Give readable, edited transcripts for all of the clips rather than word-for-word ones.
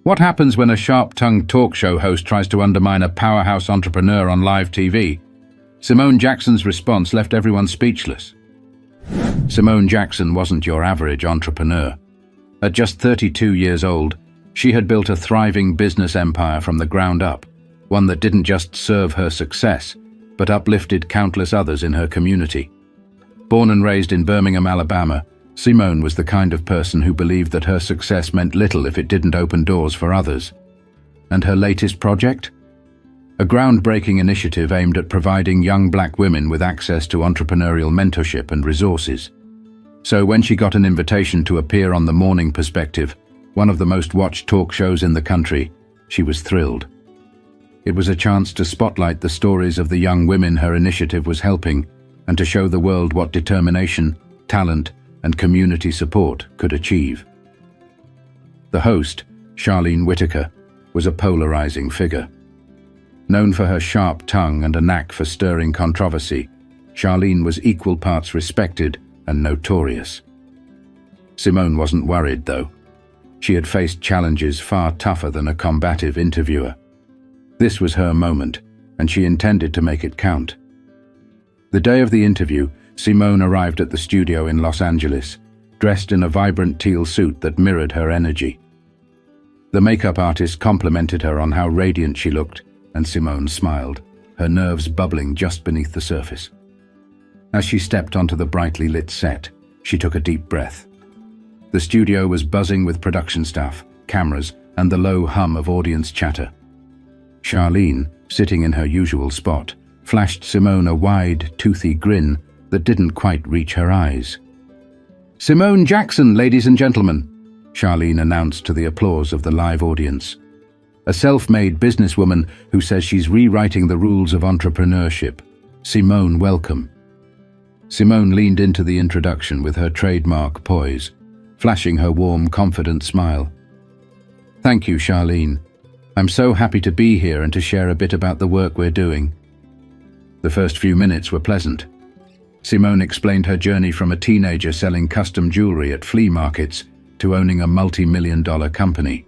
What happens when a sharp-tongued talk show host tries to undermine a powerhouse entrepreneur on live TV? Simone Jackson's response left everyone speechless. Simone Jackson wasn't your average entrepreneur. At just 32 years old, she had built a thriving business empire from the ground up, one that didn't just serve her success, but uplifted countless others in her community. Born and raised in Birmingham, Alabama, Simone was the kind of person who believed that her success meant little if it didn't open doors for others. And her latest project? A groundbreaking initiative aimed at providing young black women with access to entrepreneurial mentorship and resources. So when she got an invitation to appear on The Morning Perspective, one of the most watched talk shows in the country, she was thrilled. It was a chance to spotlight the stories of the young women her initiative was helping and to show the world what determination, talent, and community support could achieve. The host, Charlene Whitaker, was a polarizing figure. Known for her sharp tongue and a knack for stirring controversy, Charlene was equal parts respected and notorious. Simone wasn't worried, though. She had faced challenges far tougher than a combative interviewer. This was her moment, and she intended to make it count. The day of the interview, Simone arrived at the studio in Los Angeles, dressed in a vibrant teal suit that mirrored her energy. The makeup artist complimented her on how radiant she looked, and Simone smiled, her nerves bubbling just beneath the surface. As she stepped onto the brightly lit set, she took a deep breath. The studio was buzzing with production staff, cameras, and the low hum of audience chatter. Charlene, sitting in her usual spot, flashed Simone a wide, toothy grin that didn't quite reach her eyes. "Simone Jackson, ladies and gentlemen," Charlene announced to the applause of the live audience. A self-made businesswoman who says she's rewriting the rules of entrepreneurship. Simone, welcome. Simone leaned into the introduction with her trademark poise, flashing her warm, confident smile. "Thank you, Charlene. I'm so happy to be here and to share a bit about the work we're doing." The first few minutes were pleasant. Simone explained her journey from a teenager selling custom jewelry at flea markets to owning a multi-million-dollar company.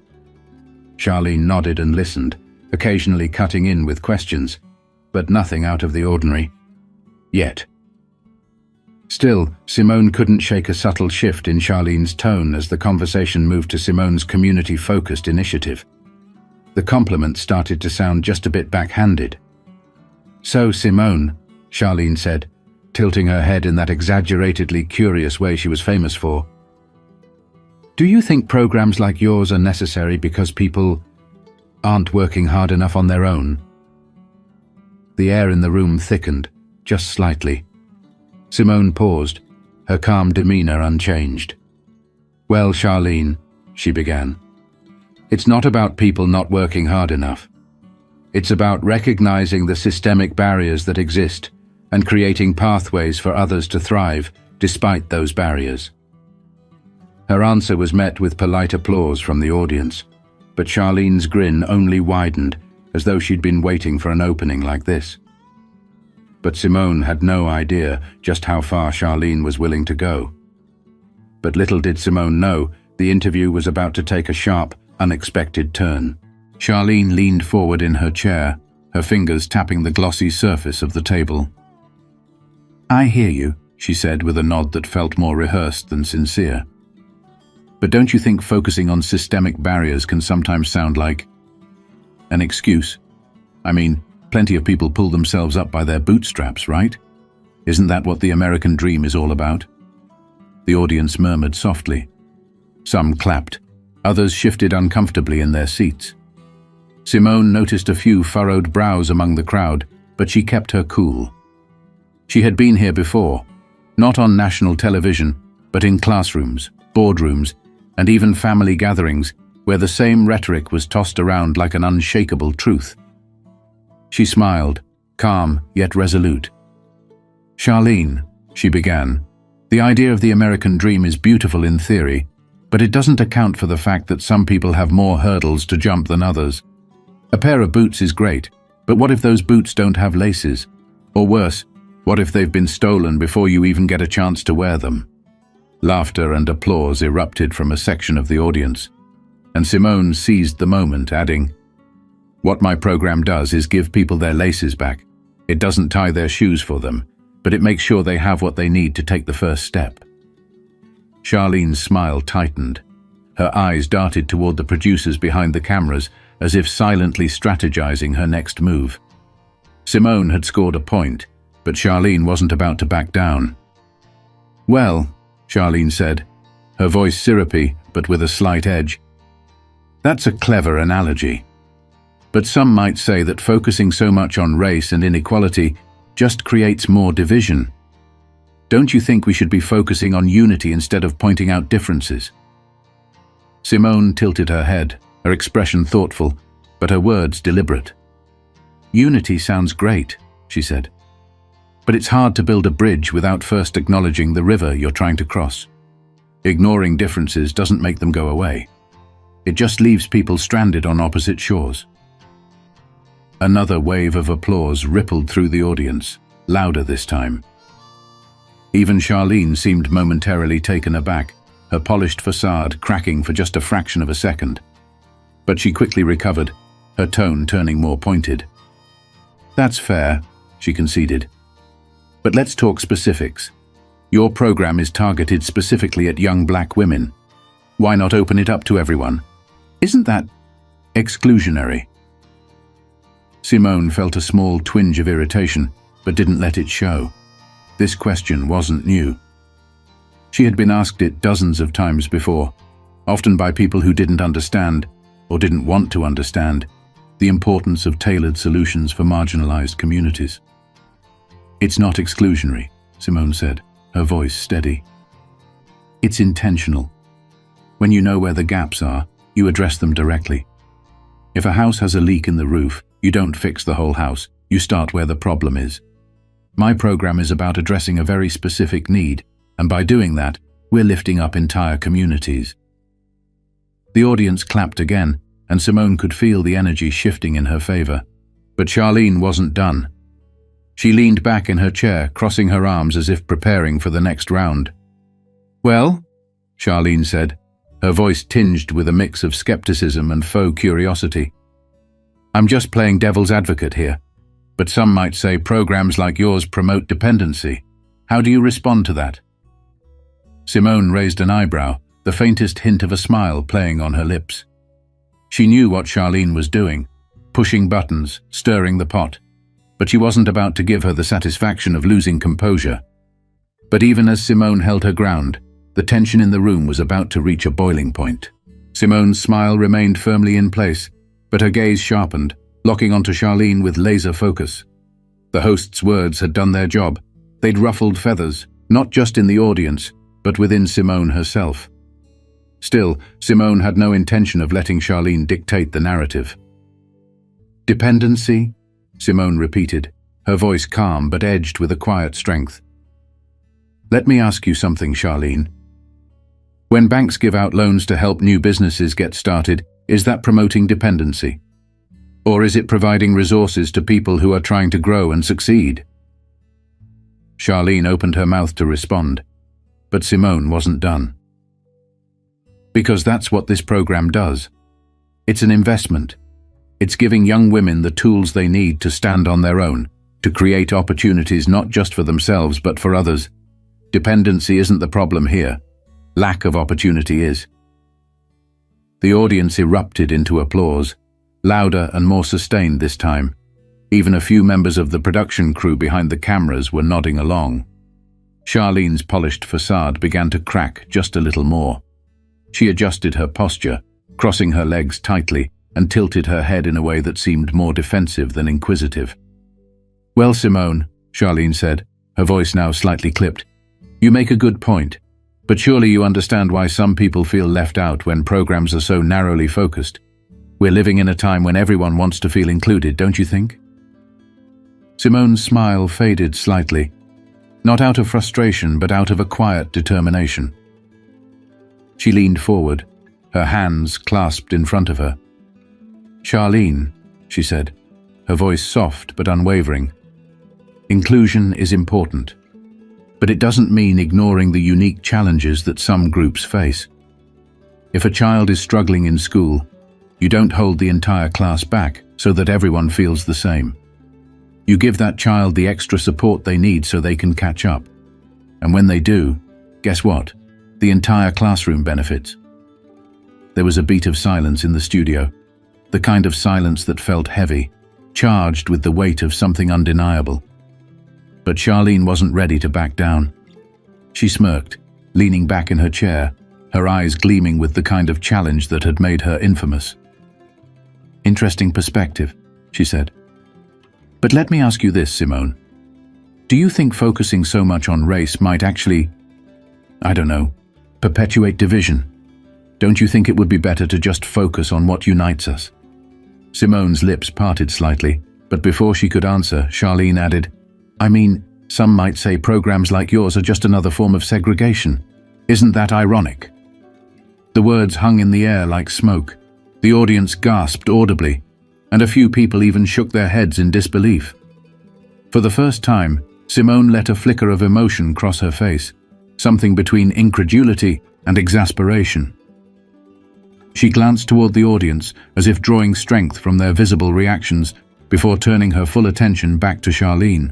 Charlene nodded and listened, occasionally cutting in with questions, but nothing out of the ordinary. Yet. Still, Simone couldn't shake a subtle shift in Charlene's tone as the conversation moved to Simone's community-focused initiative. The compliment started to sound just a bit backhanded. "So, Simone," Charlene said, tilting her head in that exaggeratedly curious way she was famous for, "do you think programs like yours are necessary because people aren't working hard enough on their own?" The air in the room thickened, just slightly. Simone paused, her calm demeanor unchanged. "Well, Charlene," she began, "it's not about people not working hard enough. It's about recognizing the systemic barriers that exist and creating pathways for others to thrive despite those barriers." Her answer was met with polite applause from the audience, but Charlene's grin only widened, as though she'd been waiting for an opening like this. But Simone had no idea just how far Charlene was willing to go. But little did Simone know, the interview was about to take a sharp, unexpected turn. Charlene leaned forward in her chair, her fingers tapping the glossy surface of the table. "I hear you," she said with a nod that felt more rehearsed than sincere. "But don't you think focusing on systemic barriers can sometimes sound like an excuse? I mean, plenty of people pull themselves up by their bootstraps, right? Isn't that what the American dream is all about?" The audience murmured softly. Some clapped. Others shifted uncomfortably in their seats. Simone noticed a few furrowed brows among the crowd, but she kept her cool. She had been here before, not on national television, but in classrooms, boardrooms, and even family gatherings, where the same rhetoric was tossed around like an unshakable truth. She smiled, calm yet resolute. "Charlene," she began, "the idea of the American dream is beautiful in theory, but it doesn't account for the fact that some people have more hurdles to jump than others. A pair of boots is great, but what if those boots don't have laces? Or worse, what if they've been stolen before you even get a chance to wear them?" Laughter and applause erupted from a section of the audience. and Simone seized the moment, adding, "What my program does is give people their laces back. It doesn't tie their shoes for them, but it makes sure they have what they need to take the first step." Charlene's smile tightened. Her eyes darted toward the producers behind the cameras, as if silently strategizing her next move. Simone had scored a point, but Charlene wasn't about to back down. "Well," Charlene said, her voice syrupy but with a slight edge, "that's a clever analogy. But some might say that focusing so much on race and inequality just creates more division. Don't you think we should be focusing on unity instead of pointing out differences?" Simone tilted her head, her expression thoughtful, but her words deliberate. "Unity sounds great," she said. "But it's hard to build a bridge without first acknowledging the river you're trying to cross. Ignoring differences doesn't make them go away. It just leaves people stranded on opposite shores." Another wave of applause rippled through the audience, louder this time. Even Charlene seemed momentarily taken aback, her polished facade cracking for just a fraction of a second. But she quickly recovered, her tone turning more pointed. "That's fair," she conceded. "But let's talk specifics. Your program is targeted specifically at young black women. Why not open it up to everyone? Isn't that exclusionary?" Simone felt a small twinge of irritation, but didn't let it show. This question wasn't new. She had been asked it dozens of times before, often by people who didn't understand, or didn't want to understand, the importance of tailored solutions for marginalized communities. "It's not exclusionary," Simone said, her voice steady. "It's intentional. When you know where the gaps are, you address them directly. If a house has a leak in the roof, you don't fix the whole house, you start where the problem is. My program is about addressing a very specific need, and by doing that, we're lifting up entire communities." The audience clapped again, and Simone could feel the energy shifting in her favor. But Charlene wasn't done. She leaned back in her chair, crossing her arms as if preparing for the next round. "Well," Charlene said, her voice tinged with a mix of skepticism and faux curiosity, "I'm just playing devil's advocate here, but some might say programs like yours promote dependency. How do you respond to that?" Simone raised an eyebrow, the faintest hint of a smile playing on her lips. She knew what Charlene was doing, pushing buttons, stirring the pot, but she wasn't about to give her the satisfaction of losing composure. But even as Simone held her ground, the tension in the room was about to reach a boiling point. Simone's smile remained firmly in place, but her gaze sharpened, locking onto Charlene with laser focus. The host's words had done their job. They'd ruffled feathers, not just in the audience, but within Simone herself. Still, Simone had no intention of letting Charlene dictate the narrative. "Dependency?" Simone repeated, her voice calm but edged with a quiet strength. "Let me ask you something, Charlene. When banks give out loans to help new businesses get started, is that promoting dependency? Or is it providing resources to people who are trying to grow and succeed?" Charlene opened her mouth to respond, but Simone wasn't done. "Because that's what this program does. It's an investment. It's giving young women the tools they need to stand on their own, to create opportunities not just for themselves but for others. Dependency isn't the problem here. Lack of opportunity is." The audience erupted into applause, louder and more sustained this time. Even a few members of the production crew behind the cameras were nodding along. Charlene's polished facade began to crack just a little more. She adjusted her posture, crossing her legs tightly, and tilted her head in a way that seemed more defensive than inquisitive. "Well, Simone," Charlene said, her voice now slightly clipped, "you make a good point, but surely you understand why some people feel left out when programs are so narrowly focused. We're living in a time when everyone wants to feel included, don't you think?" Simone's smile faded slightly, not out of frustration but out of a quiet determination. She leaned forward, her hands clasped in front of her. "Charlene," she said, her voice soft but unwavering, "inclusion is important, but it doesn't mean ignoring the unique challenges that some groups face. If a child is struggling in school, you don't hold the entire class back so that everyone feels the same. You give that child the extra support they need so they can catch up. And when they do, guess what? The entire classroom benefits. There was a beat of silence in the studio, the kind of silence that felt heavy, charged with the weight of something undeniable. But Charlene wasn't ready to back down. She smirked, leaning back in her chair, her eyes gleaming with the kind of challenge that had made her infamous. "Interesting perspective," she said. "But let me ask you this, Simone. Do you think focusing so much on race might actually, I don't know, perpetuate division? Don't you think it would be better to just focus on what unites us?" Simone's lips parted slightly, but before she could answer, Charlene added, "I mean, some might say programs like yours are just another form of segregation. Isn't that ironic?" The words hung in the air like smoke. The audience gasped audibly, and a few people even shook their heads in disbelief. For the first time, Simone let a flicker of emotion cross her face, something between incredulity and exasperation. She glanced toward the audience as if drawing strength from their visible reactions before turning her full attention back to Charlene.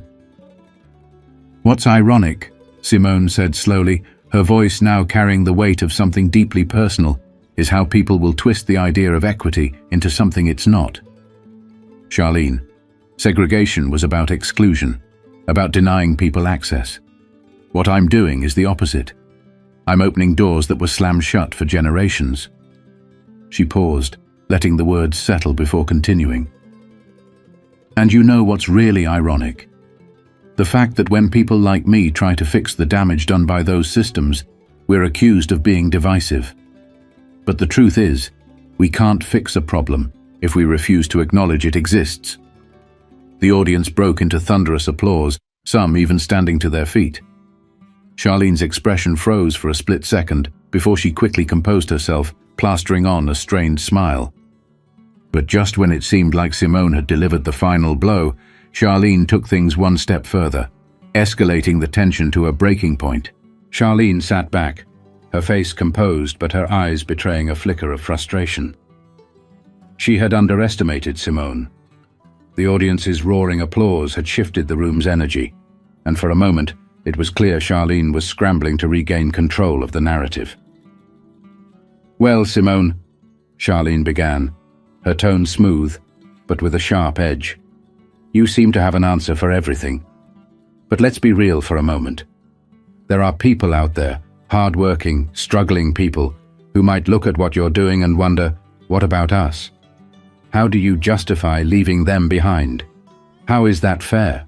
"What's ironic," Simone said slowly, her voice now carrying the weight of something deeply personal, "is how people will twist the idea of equity into something it's not." Charlene, segregation was about exclusion, about denying people access. What I'm doing is the opposite. I'm opening doors that were slammed shut for generations. She paused, letting the words settle before continuing. "And you know what's really ironic? The fact that when people like me try to fix the damage done by those systems, we're accused of being divisive. But the truth is, we can't fix a problem if we refuse to acknowledge it exists." The audience broke into thunderous applause, some even standing to their feet. Charlene's expression froze for a split second before she quickly composed herself, plastering on a strained smile. But just when it seemed like Simone had delivered the final blow, Charlene took things one step further, escalating the tension to a breaking point. Charlene sat back, her face composed but her eyes betraying a flicker of frustration. She had underestimated Simone. The audience's roaring applause had shifted the room's energy, and for a moment it was clear Charlene was scrambling to regain control of the narrative. "Well, Simone," Charlene began, her tone smooth, but with a sharp edge. "You seem to have an answer for everything. But let's be real for a moment. There are people out there, hard-working, struggling people, who might look at what you're doing and wonder, what about us? How do you justify leaving them behind? How is that fair?"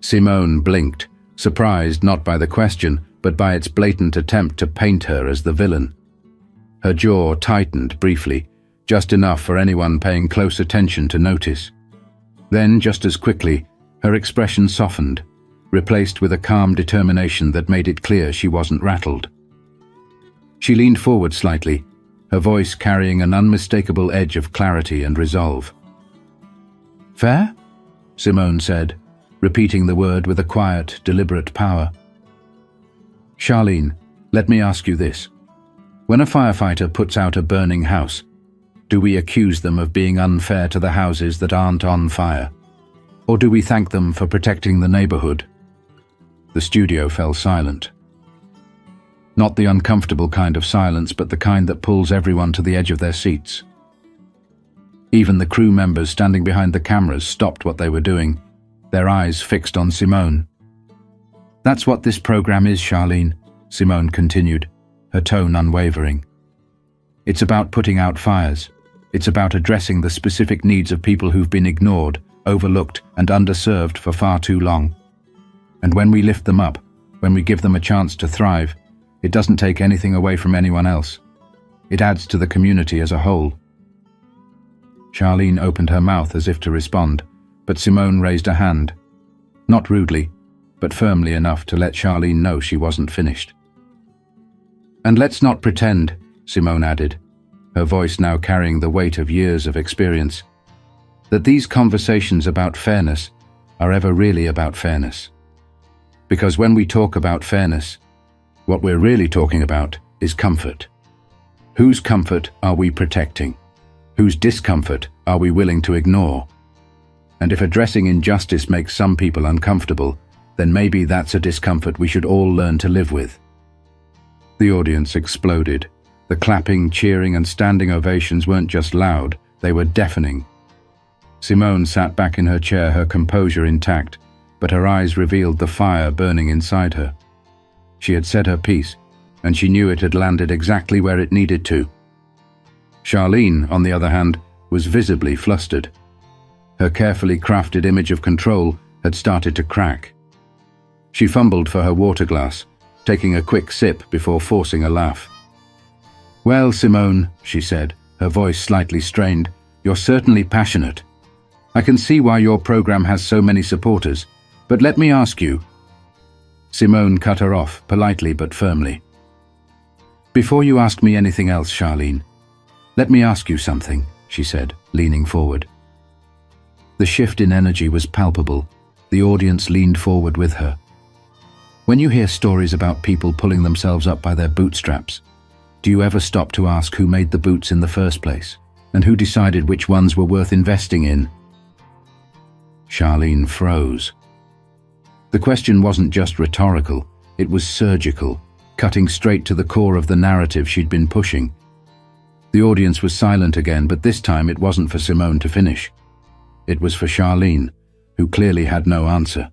Simone blinked, surprised not by the question, but by its blatant attempt to paint her as the villain. Her jaw tightened briefly, just enough for anyone paying close attention to notice. Then, just as quickly, her expression softened, replaced with a calm determination that made it clear she wasn't rattled. She leaned forward slightly, her voice carrying an unmistakable edge of clarity and resolve. "Fair?" Simone said, repeating the word with a quiet, deliberate power. "Charlene, let me ask you this. When a firefighter puts out a burning house, do we accuse them of being unfair to the houses that aren't on fire? Or do we thank them for protecting the neighborhood?" The studio fell silent. Not the uncomfortable kind of silence, but the kind that pulls everyone to the edge of their seats. Even the crew members standing behind the cameras stopped what they were doing, their eyes fixed on Simone. "That's what this program is, Charlene," Simone continued, her tone unwavering. "It's about putting out fires. It's about addressing the specific needs of people who've been ignored, overlooked, and underserved for far too long. And when we lift them up, when we give them a chance to thrive, it doesn't take anything away from anyone else. It adds to the community as a whole." Charlene opened her mouth as if to respond, but Simone raised a hand. Not rudely, but firmly enough to let Charlene know she wasn't finished. "And let's not pretend," Simone added, her voice now carrying the weight of years of experience, "that these conversations about fairness are ever really about fairness. Because when we talk about fairness, what we're really talking about is comfort. Whose comfort are we protecting? Whose discomfort are we willing to ignore? And if addressing injustice makes some people uncomfortable, then maybe that's a discomfort we should all learn to live with. The audience exploded. The clapping, cheering, and standing ovations weren't just loud, they were deafening. Simone sat back in her chair, her composure intact, but her eyes revealed the fire burning inside her. She had said her piece, and she knew it had landed exactly where it needed to. Charlene, on the other hand, was visibly flustered. Her carefully crafted image of control had started to crack. She fumbled for her water glass, taking a quick sip before forcing a laugh. "Well, Simone," she said, her voice slightly strained, "you're certainly passionate. I can see why your program has so many supporters, but let me ask you." Simone cut her off, politely but firmly. "Before you ask me anything else, Charlene, let me ask you something," she said, leaning forward. The shift in energy was palpable. The audience leaned forward with her. When you hear stories about people pulling themselves up by their bootstraps, do you ever stop to ask who made the boots in the first place, and who decided which ones were worth investing in? Charlene froze. The question wasn't just rhetorical, it was surgical, cutting straight to the core of the narrative she'd been pushing. The audience was silent again, but this time it wasn't for Simone to finish. It was for Charlene, who clearly had no answer.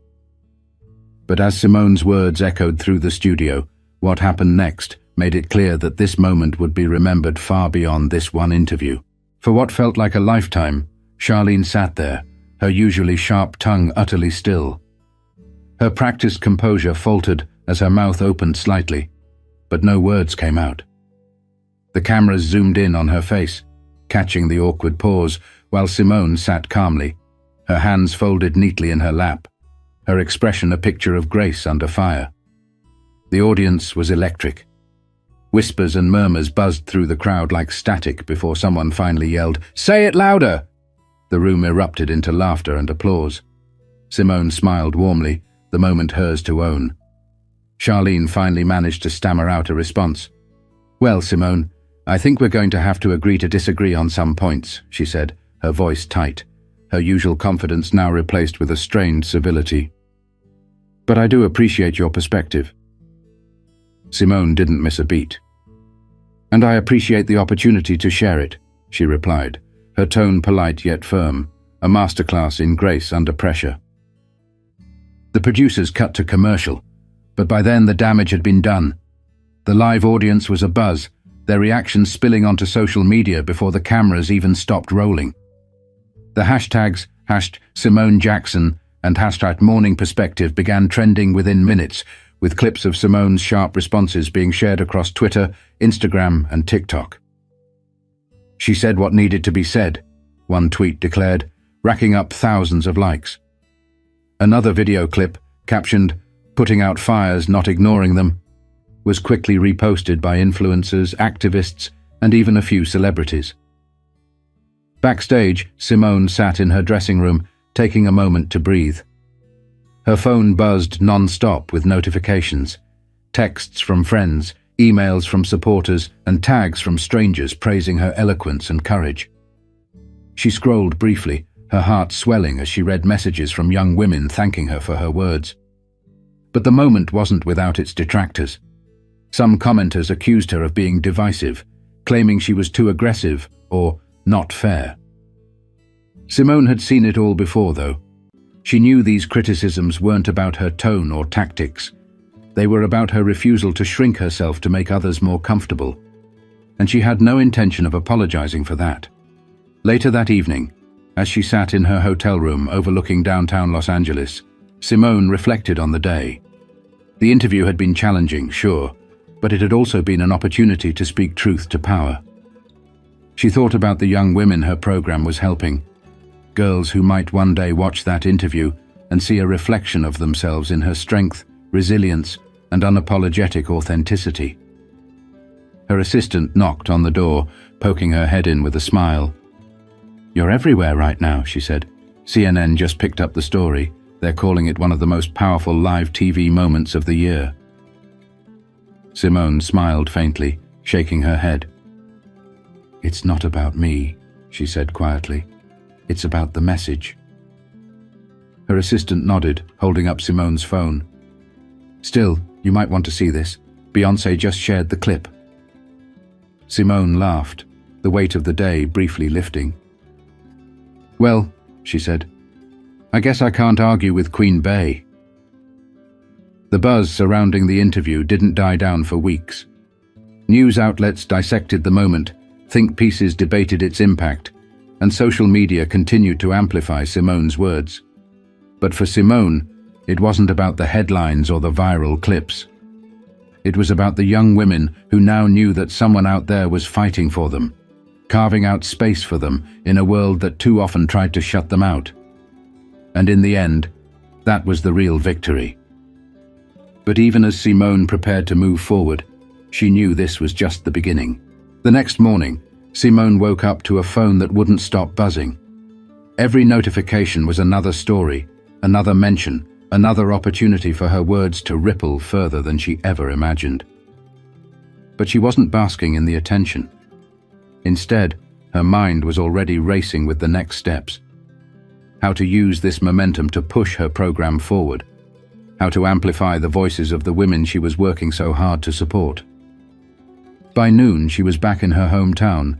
But as Simone's words echoed through the studio, what happened next made it clear that this moment would be remembered far beyond this one interview. For what felt like a lifetime, Charlene sat there, her usually sharp tongue utterly still. Her practiced composure faltered as her mouth opened slightly, but no words came out. The cameras zoomed in on her face, catching the awkward pause, while Simone sat calmly, her hands folded neatly in her lap, her expression a picture of grace under fire. The audience was electric. Whispers and murmurs buzzed through the crowd like static before someone finally yelled, "Say it louder!" The room erupted into laughter and applause. Simone smiled warmly, the moment hers to own. Charlene finally managed to stammer out a response. "Well, Simone, I think we're going to have to agree to disagree on some points," she said, her voice tight, her usual confidence now replaced with a strained civility. "But I do appreciate your perspective." Simone didn't miss a beat. "And I appreciate the opportunity to share it," she replied, her tone polite yet firm, a masterclass in grace under pressure. The producers cut to commercial, but by then the damage had been done. The live audience was abuzz, their reactions spilling onto social media before the cameras even stopped rolling. The hashtags #SimoneJackson and #MorningPerspective began trending within minutes, with clips of Simone's sharp responses being shared across Twitter, Instagram, and TikTok. "She said what needed to be said," one tweet declared, racking up thousands of likes. Another video clip, captioned, "Putting out fires, not ignoring them," was quickly reposted by influencers, activists, and even a few celebrities. Backstage, Simone sat in her dressing room, taking a moment to breathe. Her phone buzzed non-stop with notifications, texts from friends, emails from supporters, and tags from strangers praising her eloquence and courage. She scrolled briefly, her heart swelling as she read messages from young women thanking her for her words. But the moment wasn't without its detractors. Some commenters accused her of being divisive, claiming she was too aggressive or not fair. Simone had seen it all before, though. She knew these criticisms weren't about her tone or tactics. They were about her refusal to shrink herself to make others more comfortable. And she had no intention of apologizing for that. Later that evening, as she sat in her hotel room overlooking downtown Los Angeles, Simone reflected on the day. The interview had been challenging, sure, but it had also been an opportunity to speak truth to power. She thought about the young women her program was helping, girls who might one day watch that interview and see a reflection of themselves in her strength, resilience, and unapologetic authenticity. Her assistant knocked on the door, poking her head in with a smile. "You're everywhere right now," she said. "CNN just picked up the story. They're calling it one of the most powerful live TV moments of the year." Simone smiled faintly, shaking her head. "It's not about me," she said quietly. "It's about the message." Her assistant nodded, holding up Simone's phone. "Still, you might want to see this. Beyoncé just shared the clip." Simone laughed, the weight of the day briefly lifting. "Well," she said, "I guess I can't argue with Queen Bey." The buzz surrounding the interview didn't die down for weeks. News outlets dissected the moment, think pieces debated its impact, and social media continued to amplify Simone's words. But for Simone, it wasn't about the headlines or the viral clips. It was about the young women who now knew that someone out there was fighting for them, carving out space for them in a world that too often tried to shut them out. And in the end, that was the real victory. But even as Simone prepared to move forward, she knew this was just the beginning. The next morning, Simone woke up to a phone that wouldn't stop buzzing. Every notification was another story, another mention, another opportunity for her words to ripple further than she ever imagined. But she wasn't basking in the attention. Instead, her mind was already racing with the next steps. How to use this momentum to push her program forward. How to amplify the voices of the women she was working so hard to support. By noon, she was back in her hometown,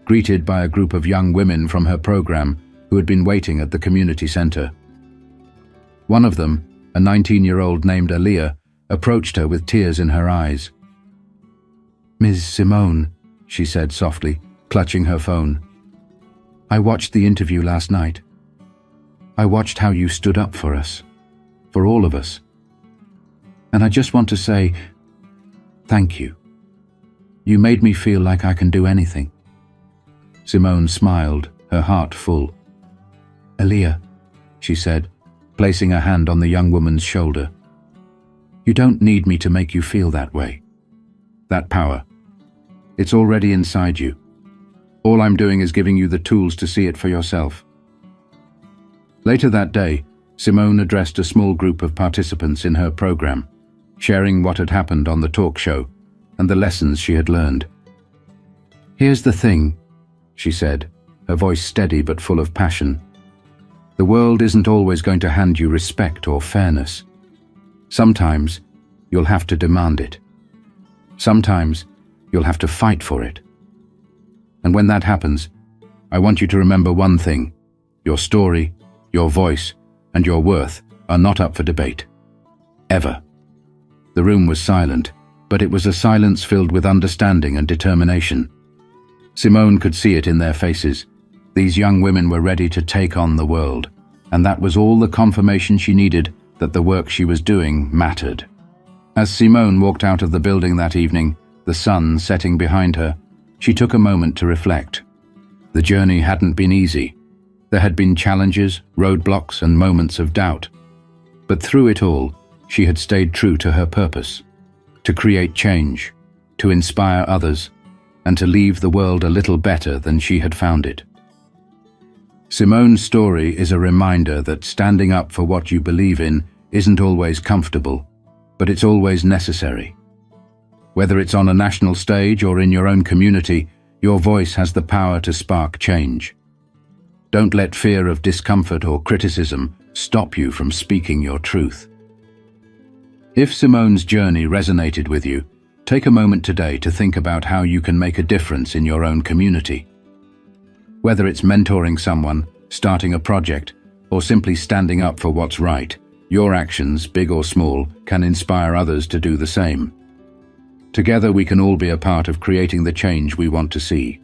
greeted by a group of young women from her program who had been waiting at the community center. One of them, a 19-year-old named Aaliyah, approached her with tears in her eyes. "Ms. Simone," she said softly, clutching her phone. "I watched the interview last night. I watched how you stood up for us, for all of us. And I just want to say, thank you. You made me feel like I can do anything." Simone smiled, her heart full. "Aaliyah," she said, placing a hand on the young woman's shoulder. "You don't need me to make you feel that way. That power. It's already inside you. All I'm doing is giving you the tools to see it for yourself." Later that day, Simone addressed a small group of participants in her program, sharing what had happened on the talk show and the lessons she had learned. "Here's the thing," she said, her voice steady but full of passion. "The world isn't always going to hand you respect or fairness. Sometimes you'll have to demand it. Sometimes you'll have to fight for it. And when that happens, I want you to remember one thing. Your story, your voice, and your worth are not up for debate. Ever." The room was silent, but it was a silence filled with understanding and determination. Simone could see it in their faces. These young women were ready to take on the world, and that was all the confirmation she needed that the work she was doing mattered. As Simone walked out of the building that evening, the sun setting behind her, she took a moment to reflect. The journey hadn't been easy. There had been challenges, roadblocks, and moments of doubt. But through it all, she had stayed true to her purpose: to create change, to inspire others, and to leave the world a little better than she had found it. Simone's story is a reminder that standing up for what you believe in isn't always comfortable, but it's always necessary. Whether it's on a national stage or in your own community, your voice has the power to spark change. Don't let fear of discomfort or criticism stop you from speaking your truth. If Simone's journey resonated with you, take a moment today to think about how you can make a difference in your own community. Whether it's mentoring someone, starting a project, or simply standing up for what's right, your actions, big or small, can inspire others to do the same. Together we can all be a part of creating the change we want to see.